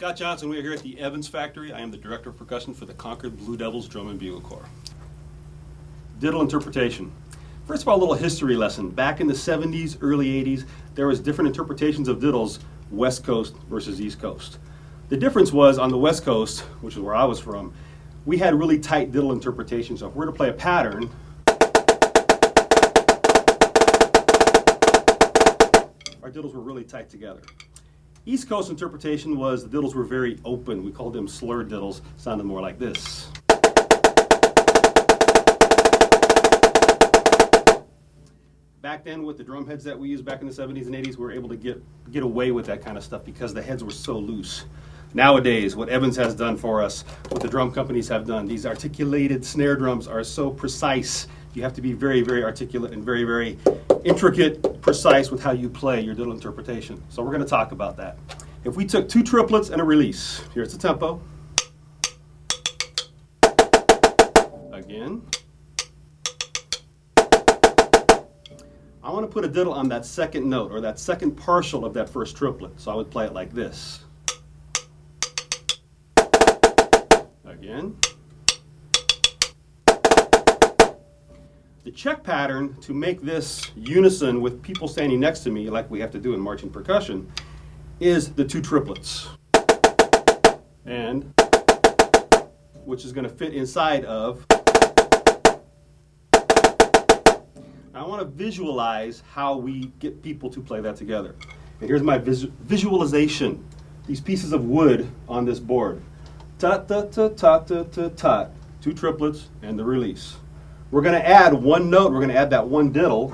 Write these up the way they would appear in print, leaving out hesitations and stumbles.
Scott Johnson. We are here at the Evans Factory. I am the Director of Percussion for the Concord Blue Devils Drum and Bugle Corps. Diddle interpretation. First of all, a little history lesson. Back in the 70s, early 80s, there was different interpretations of diddles, West Coast versus East Coast. The difference was on the West Coast, which is where I was from, we had really tight diddle interpretations. So if we're to play a pattern, our diddles were really tight together. East Coast interpretation was the diddles were very open. We called them slurred diddles, sounded more like this. Back then with the drum heads that we used back in the 70s and 80s, we were able to get away with that kind of stuff because the heads were so loose. Nowadays, what Evans has done for us, what the drum companies have done, these articulated snare drums are so precise. You have to be very, very articulate and very, very intricate, precise with how you play your diddle interpretation. So we're going to talk about that. If we took two triplets and a release, here's the tempo. Again. I want to put a diddle on that second note, or that second partial of that first triplet. So I would play it like this. Again. The check pattern to make this unison with people standing next to me, like we have to do in marching percussion, is the two triplets. And which is going to fit inside of. I want to visualize how we get people to play that together. And here's my visualization. These pieces of wood on this board. Ta-ta-ta-ta-ta-ta-ta. Two triplets and the release. We're going to add one note. We're going to add that one diddle,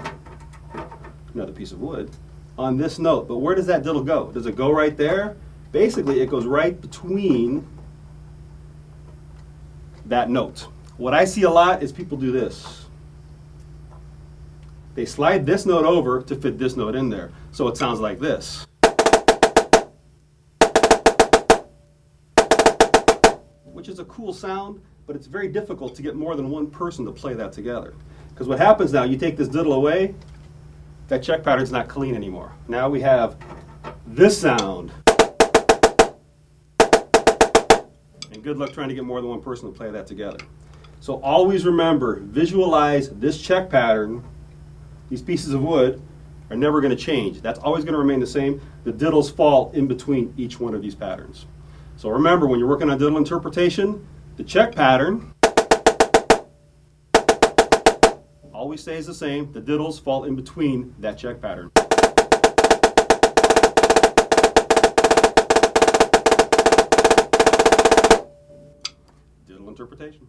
another piece of wood, on this note. But where does that diddle go? Does it go right there? Basically, it goes right between that note. What I see a lot is people do this. They slide this note over to fit this note in there. So it sounds like this. Which is a cool sound, but it's very difficult to get more than one person to play that together. Because what happens now, you take this diddle away, that check pattern's not clean anymore. Now we have this sound. And good luck trying to get more than one person to play that together. So always remember, visualize this check pattern. These pieces of wood are never going to change. That's always going to remain the same. The diddles fall in between each one of these patterns. So remember, when you're working on diddle interpretation, the check pattern always stays the same. The diddles fall in between that check pattern. Diddle interpretation.